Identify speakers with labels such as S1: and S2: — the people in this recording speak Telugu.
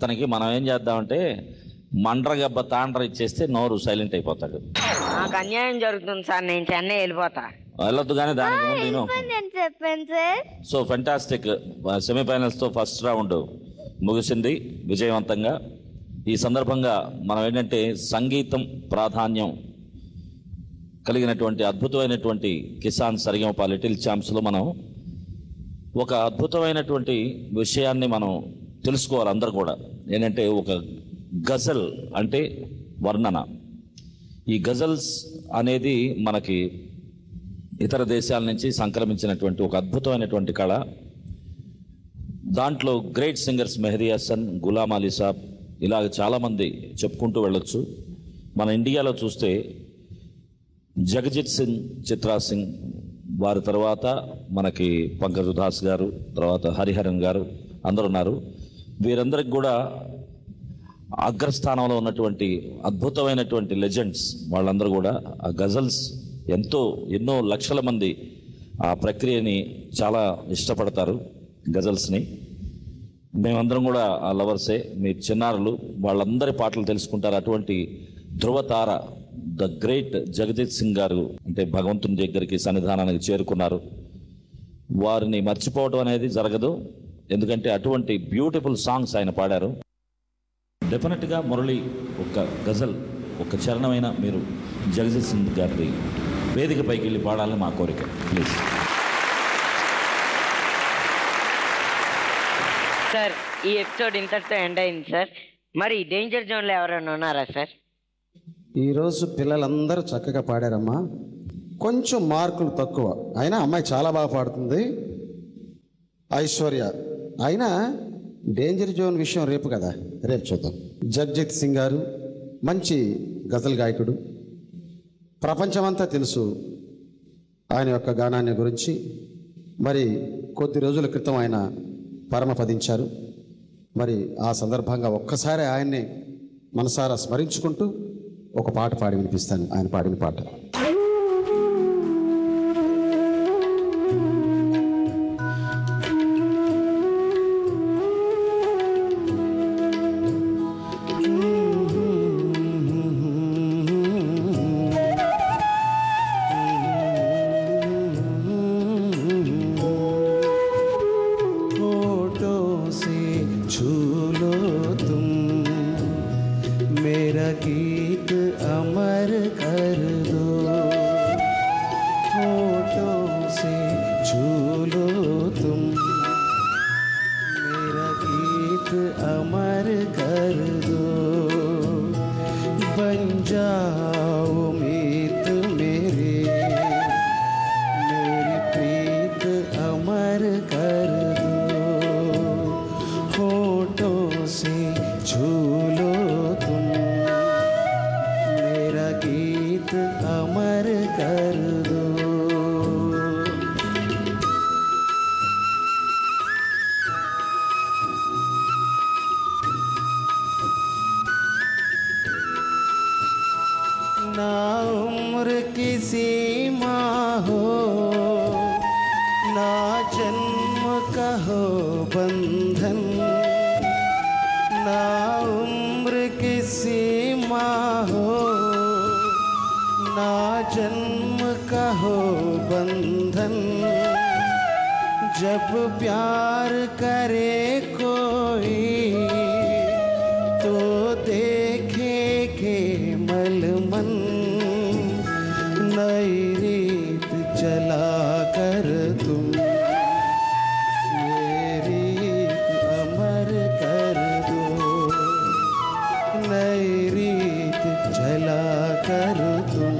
S1: అతనికి మనం ఏం చేద్దామంటే మండ్రగబ్బ తాండ్ర ఇచ్చేస్తే నోరు సైలెంట్ అయిపోతాడు.
S2: నాకు అన్యాయం జరుగుతుంది సార్, నేను చెన్నై వెళ్ళిపోతా.
S1: వెళ్ళొద్దు కానీ దానికి ముందు
S3: చెప్పాను సార్.
S1: సో ఫెంటాస్టిక్ సెమీఫైనల్స్తో ఫస్ట్ రౌండ్ ముగిసింది విజయవంతంగా. ఈ సందర్భంగా మనం ఏంటంటే సంగీతం ప్రాధాన్యం కలిగినటువంటి అద్భుతమైనటువంటి కిసాన్ సరిగమప లిటిల్ ఛాంప్స్లో మనం ఒక అద్భుతమైనటువంటి విషయాన్ని మనం తెలుసుకోవాలి అందరూ కూడా. ఏంటంటే ఒక గజల్ అంటే వర్ణన. ఈ గజల్స్ అనేది మనకి ఇతర దేశాల నుంచి సంక్రమించినటువంటి ఒక అద్భుతమైనటువంటి కళ. దాంట్లో గ్రేట్ సింగర్స్ మెహదీ హసన్, గులాం అలీ సాబ్, ఇలాగ చాలామంది చెప్పుకుంటూ వెళ్ళొచ్చు. మన ఇండియాలో చూస్తే జగజిత్ సింగ్, చిత్రా సింగ్, వారి తర్వాత మనకి పంకజ్ ఉదాస్ గారు, తర్వాత హరిహరన్ గారు అందరూ ఉన్నారు. వీరందరికి కూడా అగ్రస్థానంలో ఉన్నటువంటి అద్భుతమైనటువంటి లెజెండ్స్ వాళ్ళందరూ కూడా ఆ గజల్స్ ఎన్నో లక్షల మంది ఆ ప్రక్రియని చాలా ఇష్టపడతారు గజల్స్ని. మేమందరం కూడా ఆ లవర్సే, మీ చిన్నారులు వాళ్ళందరి పాటలు తెలుసుకుంటారు. అటువంటి ధృవతార ద గ్రేట్ జగజిత్ సింగ్ గారు అంటే భగవంతుని దగ్గరికి సన్నిధానానికి చేరుకున్నారు. వారిని మర్చిపోవడం అనేది జరగదు, ఎందుకంటే అటువంటి బ్యూటిఫుల్ సాంగ్స్ ఆయన పాడారు. డెఫినెట్గా మురళి ఒక గజల్, ఒక చరణమైన మీరు జగజిత్ సింగ్ గారి వేదికపైకి వెళ్ళి పాడాలని మా కోరిక. Please
S2: sir. ఈ ఎపిసోడ్ ఇంతటితో ఎండ్ అయింది సార్. మరి డేంజర్ జోన్లో ఎవరైనా ఉన్నారా సార్?
S4: ఈరోజు పిల్లలందరూ చక్కగా పాడారమ్మా. కొంచెం మార్కులు తక్కువ, అయినా అమ్మాయి చాలా బాగా పాడుతుంది ఐశ్వర్య. అయినా డేంజర్ జోన్ విషయం రేపు కదా, రేపు చూద్దాం. జగజిత్ సింగ్ గారు మంచి గజల్ గాయకుడు, ప్రపంచమంతా తెలుసు ఆయన యొక్క గానాన్ని గురించి. మరి కొద్ది రోజుల క్రితం ఆయన పరమపదించారు. మరి ఆ సందర్భంగా ఒక్కసారి ఆయన్ని మనసారా స్మరించుకుంటూ ఒక పాట పాడి వినిపిస్తాను, ఆయన పాడిన పాట.
S5: ना उम्र की सीमा हो, ना जन्म का हो बंधन, ना उम्र की सीमा हो, ना जन्म का हो बंधन। जब प्यार करे कोई तो देखे के मलमन, नई रीत चला कर तुम ये रीत अमर कर दो, नई रीत चला कर तुम